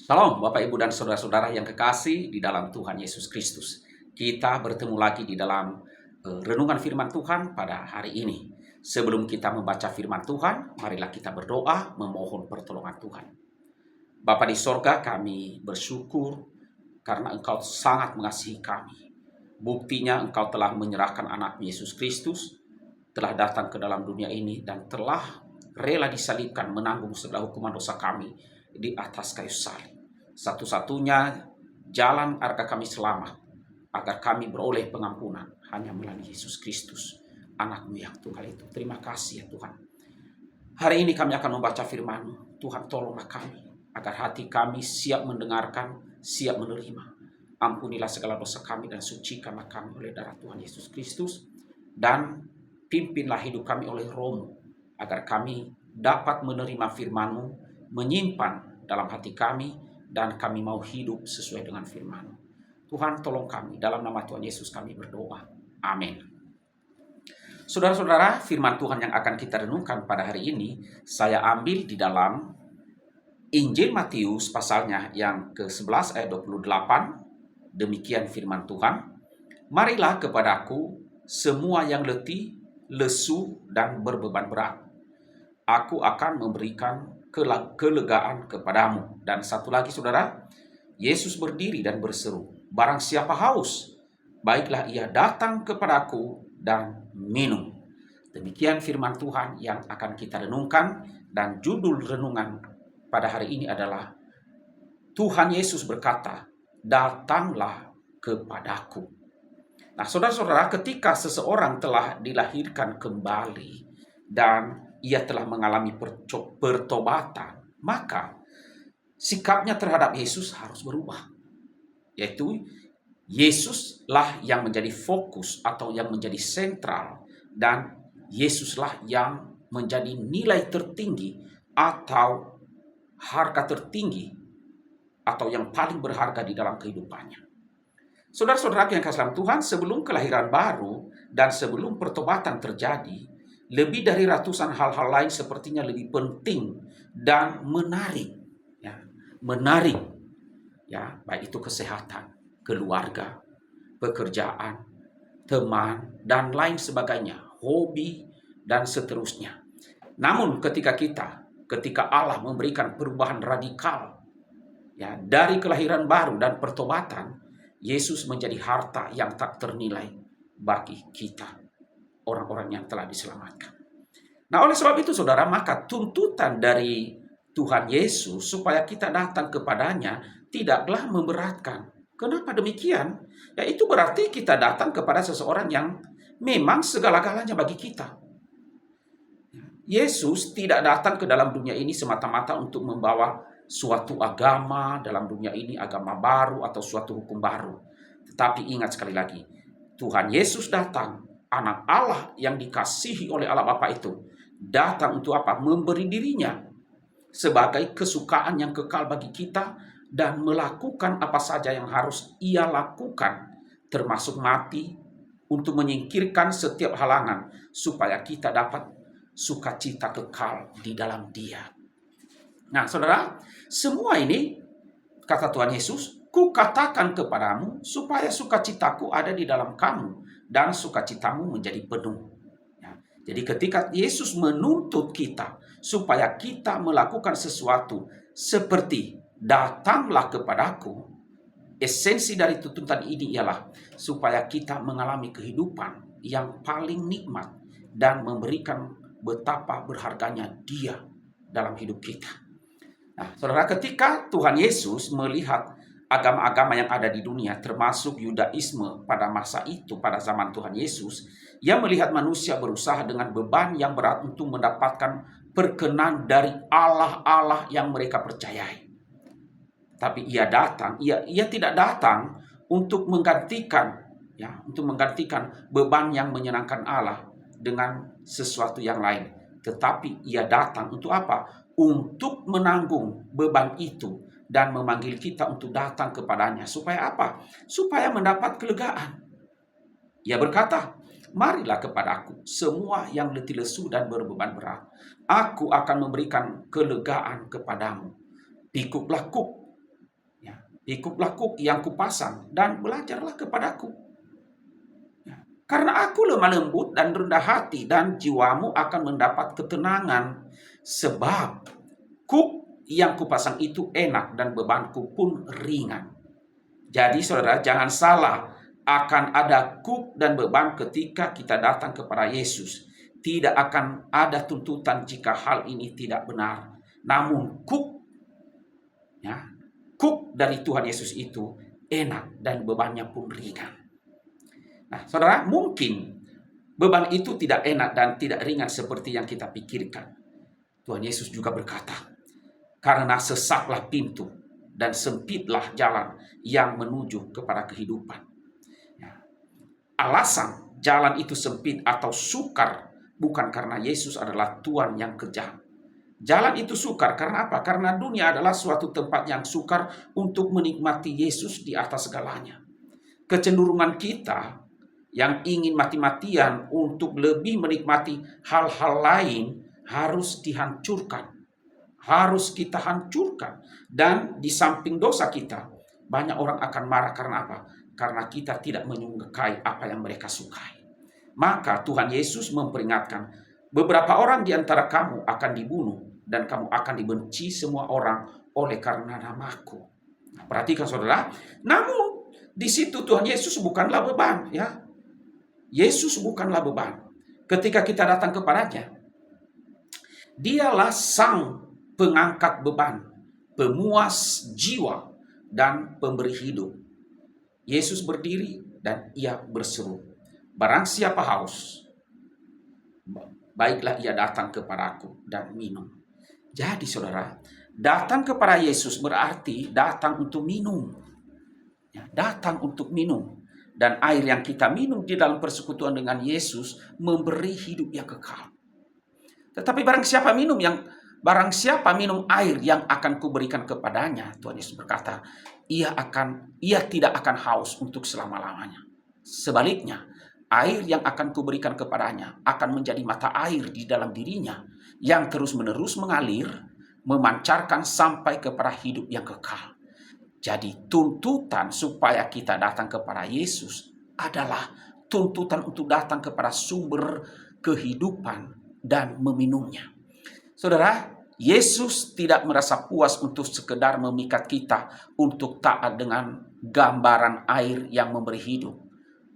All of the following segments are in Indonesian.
Shalom Bapak Ibu dan Saudara-saudara yang kekasih di dalam Tuhan Yesus Kristus. Kita bertemu lagi di dalam renungan firman Tuhan pada hari ini. Sebelum kita membaca firman Tuhan, marilah kita berdoa memohon pertolongan Tuhan. Bapa di sorga, kami bersyukur karena Engkau sangat mengasihi kami. Buktinya Engkau telah menyerahkan anak Yesus Kristus, telah datang ke dalam dunia ini dan telah rela disalibkan menanggung segala hukuman dosa kami di atas kayu salib. Satu-satunya jalan agar kami selamat, agar kami beroleh pengampunan, hanya melalui Yesus Kristus, anak-Mu yang tunggal itu. Terima kasih ya Tuhan. Hari ini kami akan membaca firman-Mu. Tuhan, tolonglah kami, agar hati kami siap mendengarkan, siap menerima. Ampunilah segala dosa kami dan sucikanlah kami oleh darah Tuhan Yesus Kristus. Dan pimpinlah hidup kami oleh Roh-Mu, agar kami dapat menerima firman-Mu, menyimpan dalam hati kami, dan kami mau hidup sesuai dengan firman. Tuhan, tolong kami. Dalam nama Tuhan Yesus kami berdoa. Amin. Saudara-saudara, firman Tuhan yang akan kita renungkan pada hari ini, saya ambil di dalam Injil Matius pasalnya yang ke-11 ayat 28. Demikian firman Tuhan. Marilah kepadaku semua yang letih, lesu, dan berbeban berat. Aku akan memberikan kelegaan kepadamu. Dan satu lagi saudara, Yesus berdiri dan berseru, barang siapa haus, baiklah ia datang kepadaku dan minum. Demikian firman Tuhan yang akan kita renungkan, dan judul renungan pada hari ini adalah Tuhan Yesus berkata, datanglah kepadaku. Nah saudara-saudara, ketika seseorang telah dilahirkan kembali dan ia telah mengalami pertobatan, maka sikapnya terhadap Yesus harus berubah. Yaitu Yesuslah yang menjadi fokus atau yang menjadi sentral, dan Yesuslah yang menjadi nilai tertinggi atau harga tertinggi atau yang paling berharga di dalam kehidupannya. Saudara-saudara yang kasih dalam Tuhan, sebelum kelahiran baru dan sebelum pertobatan terjadi, lebih dari ratusan hal-hal lain sepertinya lebih penting dan menarik, ya, baik itu kesehatan, keluarga, pekerjaan, teman, dan lain sebagainya, hobi, dan seterusnya. Namun ketika Allah memberikan perubahan radikal, ya, dari kelahiran baru dan pertobatan, Yesus menjadi harta yang tak ternilai bagi kita, orang-orang yang telah diselamatkan. Nah oleh sebab itu saudara, maka tuntutan dari Tuhan Yesus supaya kita datang kepadanya tidaklah memberatkan. Kenapa demikian? Ya itu berarti kita datang kepada seseorang yang memang segala-galanya bagi kita. Yesus tidak datang ke dalam dunia ini semata-mata untuk membawa suatu agama dalam dunia ini, agama baru atau suatu hukum baru. Tetapi ingat sekali lagi, Tuhan Yesus datang, anak Allah yang dikasihi oleh Allah Bapa itu, datang untuk apa? Memberi dirinya sebagai kesukaan yang kekal bagi kita dan melakukan apa saja yang harus ia lakukan, termasuk mati untuk menyingkirkan setiap halangan supaya kita dapat sukacita kekal di dalam Dia. Nah, saudara, semua ini kata Tuhan Yesus, kukatakan kepadamu supaya sukacitaku ada di dalam kamu dan sukacitamu menjadi penuh. Ya, jadi ketika Yesus menuntut kita supaya kita melakukan sesuatu seperti datanglah kepadaku, esensi dari tuntutan ini ialah supaya kita mengalami kehidupan yang paling nikmat dan memberikan betapa berharganya Dia dalam hidup kita. Nah, saudara, ketika Tuhan Yesus melihat agama-agama yang ada di dunia, termasuk Yudaisme pada masa itu, pada zaman Tuhan Yesus, ia melihat manusia berusaha dengan beban yang berat untuk mendapatkan perkenan dari Allah-Allah yang mereka percayai. Tapi ia tidak datang untuk menggantikan, beban yang menyenangkan Allah dengan sesuatu yang lain. Tetapi ia datang untuk apa? Untuk menanggung beban itu dan memanggil kita untuk datang kepadanya. Supaya apa? Supaya mendapat kelegaan. Ia berkata, marilah kepadaku semua yang letih lesu dan berbeban berat. Aku akan memberikan kelegaan kepadamu. Pikuklah kuk Ikutlah kuk yang kupasang dan belajarlah kepadaku. Karena aku lemah lembut dan rendah hati, dan jiwamu akan mendapat ketenangan. Sebab kuk yang kupasang itu enak dan bebanku pun ringan. Jadi saudara, jangan salah, akan ada kuk dan beban ketika kita datang kepada Yesus. Tidak akan ada tuntutan jika hal ini tidak benar. Namun ya, kuk dari Tuhan Yesus itu enak dan bebannya pun ringan. Nah, saudara, mungkin beban itu tidak enak dan tidak ringan seperti yang kita pikirkan. Tuhan Yesus juga berkata, karena sesaklah pintu dan sempitlah jalan yang menuju kepada kehidupan. Alasan jalan itu sempit atau sukar bukan karena Yesus adalah Tuhan yang kejam. Jalan itu sukar karena apa? Karena dunia adalah suatu tempat yang sukar untuk menikmati Yesus di atas segalanya. Kecenderungan kita yang ingin mati-matian untuk lebih menikmati hal-hal lain harus dihancurkan. Harus kita hancurkan. Dan di samping dosa kita, banyak orang akan marah karena apa? Karena kita tidak menyukai apa yang mereka sukai. Maka Tuhan Yesus memperingatkan, beberapa orang di antara kamu akan dibunuh dan kamu akan dibenci semua orang oleh karena namaku. Nah, perhatikan saudara, namun di situ Tuhan Yesus bukanlah beban, ya. Yesus bukanlah beban. Ketika kita datang kepadanya, Dialah sang pengangkat beban, pemuas jiwa, dan pemberi hidup. Yesus berdiri dan ia berseru, barang siapa haus, baiklah ia datang kepadaku dan minum. Jadi saudara, datang kepada Yesus berarti datang untuk minum. Ya, datang untuk minum. Dan air yang kita minum di dalam persekutuan dengan Yesus memberi hidup yang kekal. Tetapi barang siapa minum air yang akan kuberikan kepadanya, Tuhan Yesus berkata, ia tidak akan haus untuk selama-lamanya. Sebaliknya, air yang akan kuberikan kepadanya akan menjadi mata air di dalam dirinya yang terus-menerus mengalir, memancarkan sampai kepada hidup yang kekal. Jadi tuntutan supaya kita datang kepada Yesus adalah tuntutan untuk datang kepada sumber kehidupan dan meminumnya. Saudara, Yesus tidak merasa puas untuk sekedar memikat kita untuk taat dengan gambaran air yang memberi hidup.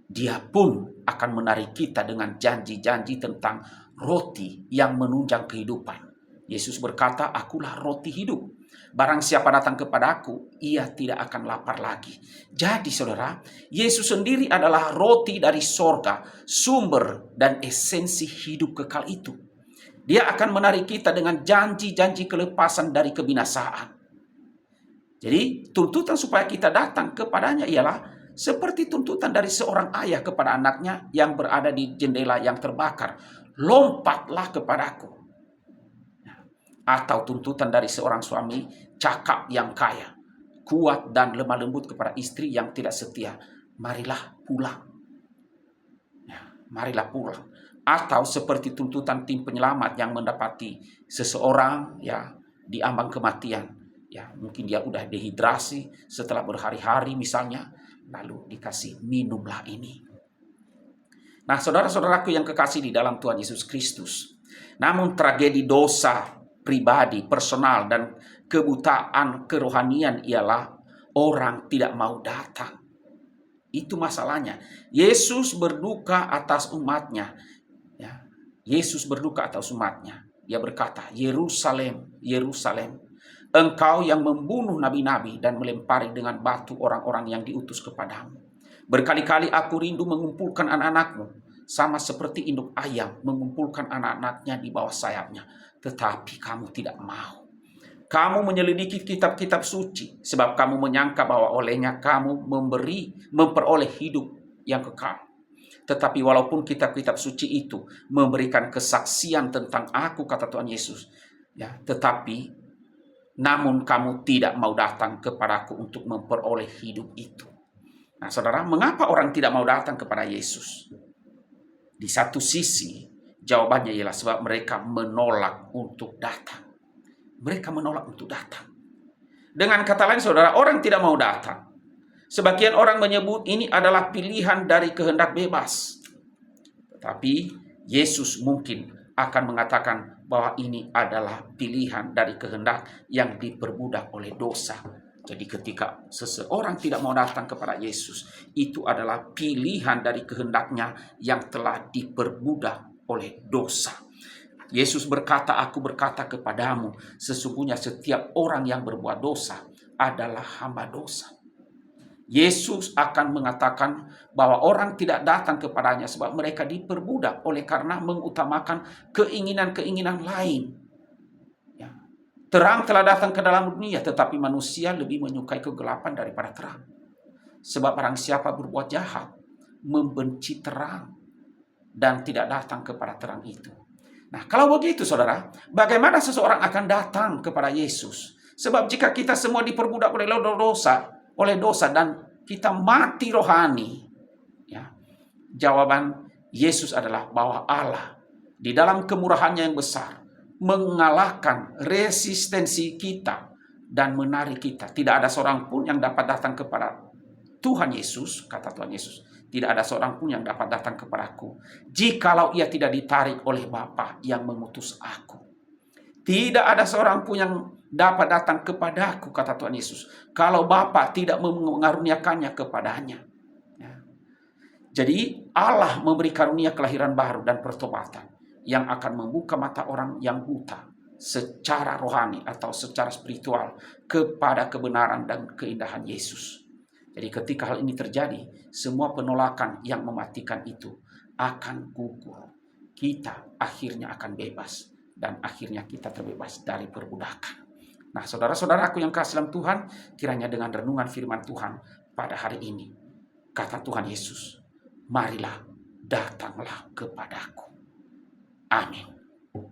Dia pun akan menarik kita dengan janji-janji tentang roti yang menunjang kehidupan. Yesus berkata, akulah roti hidup. Barang siapa datang kepadaku, ia tidak akan lapar lagi. Jadi saudara, Yesus sendiri adalah roti dari sorga, sumber dan esensi hidup kekal itu. Dia akan menarik kita dengan janji-janji kelepasan dari kebinasaan. Jadi tuntutan supaya kita datang kepadanya ialah seperti tuntutan dari seorang ayah kepada anaknya yang berada di jendela yang terbakar. Lompatlah kepadaku. Atau tuntutan dari seorang suami cakap yang kaya, kuat dan lemah lembut kepada istri yang tidak setia. Marilah pulang. Ya, marilah pulang. Atau seperti tuntutan tim penyelamat yang mendapati seseorang ya di ambang kematian. Ya, mungkin dia udah dehidrasi setelah berhari-hari misalnya, lalu dikasih minumlah ini. Nah, saudara-saudaraku yang kekasih di dalam Tuhan Yesus Kristus, namun tragedi dosa pribadi, personal, dan kebutaan kerohanian ialah orang tidak mau datang. Itu masalahnya. Yesus berduka atas umatnya. Ya, Yesus berduka atas umatnya. Dia berkata, Yerusalem, Yerusalem, engkau yang membunuh nabi-nabi dan melempari dengan batu orang-orang yang diutus kepadamu. Berkali-kali aku rindu mengumpulkan anak-anakmu, sama seperti induk ayam mengumpulkan anak-anaknya di bawah sayapnya. Tetapi kamu tidak mau. Kamu menyelidiki kitab-kitab suci, sebab kamu menyangka bahwa olehnya kamu memperoleh hidup yang kekal. Tetapi walaupun kitab-kitab suci itu memberikan kesaksian tentang aku, kata Tuhan Yesus, ya, tetapi namun kamu tidak mau datang kepadaku untuk memperoleh hidup itu. Nah, saudara, mengapa orang tidak mau datang kepada Yesus? Di satu sisi, jawabannya ialah sebab mereka menolak untuk datang. Mereka menolak untuk datang. Dengan kata lain saudara, orang tidak mau datang. Sebagian orang menyebut ini adalah pilihan dari kehendak bebas. Tetapi Yesus mungkin akan mengatakan bahwa ini adalah pilihan dari kehendak yang diperbudak oleh dosa. Jadi ketika seseorang tidak mau datang kepada Yesus, itu adalah pilihan dari kehendaknya yang telah diperbudak oleh dosa. Yesus berkata, aku berkata kepadamu, sesungguhnya setiap orang yang berbuat dosa adalah hamba dosa. Yesus akan mengatakan bahwa orang tidak datang kepadanya sebab mereka diperbudak oleh karena mengutamakan keinginan-keinginan lain. Ya. Terang telah datang ke dalam dunia, tetapi manusia lebih menyukai kegelapan daripada terang. Sebab barang siapa berbuat jahat, membenci terang dan tidak datang kepada terang itu. Nah, kalau begitu saudara, bagaimana seseorang akan datang kepada Yesus? Sebab jika kita semua diperbudak oleh dosa dan kita mati rohani, ya, jawaban Yesus adalah bahwa Allah di dalam kemurahannya yang besar mengalahkan resistensi kita dan menarik kita. Tidak ada seorang pun yang dapat datang kepada Tuhan Yesus, kata Tuhan Yesus, tidak ada seorang pun yang dapat datang kepadaku jikalau ia tidak ditarik oleh Bapa yang mengutus aku. Tidak ada seorang pun yang dapat datang kepadaku, kata Tuhan Yesus, kalau Bapa tidak mengaruniakannya kepadanya. Ya. Jadi Allah memberi karunia kelahiran baru dan pertobatan yang akan membuka mata orang yang buta secara rohani atau secara spiritual kepada kebenaran dan keindahan Yesus. Jadi ketika hal ini terjadi, semua penolakan yang mematikan itu akan gugur. Kita akhirnya akan bebas. Dan akhirnya kita terbebas dari perbudakan. Nah, saudara-saudaraku yang kasih dalam Tuhan, kiranya dengan renungan firman Tuhan pada hari ini, kata Tuhan Yesus, marilah, datanglah kepadaku. Amin.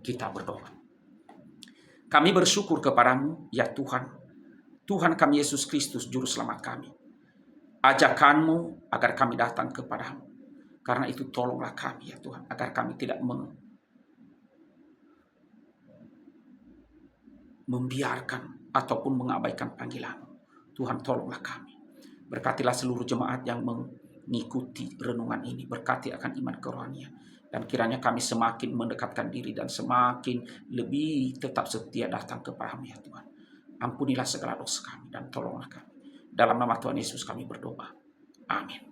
Kita berdoa. Kami bersyukur kepadamu, ya Tuhan. Tuhan kami Yesus Kristus, Juru Selamat kami. Ajakanmu agar kami datang kepadamu. Karena itu tolonglah kami ya Tuhan, agar kami tidak membiarkan ataupun mengabaikan panggilan. Tuhan tolonglah kami. Berkatilah seluruh jemaat yang mengikuti renungan ini. Berkati akan iman kerohanian. Dan kiranya kami semakin mendekatkan diri dan semakin lebih tetap setia datang kepadamu ya Tuhan. Ampunilah segala dosa kami dan tolonglah kami. Dalam nama Tuhan Yesus kami berdoa. Amin.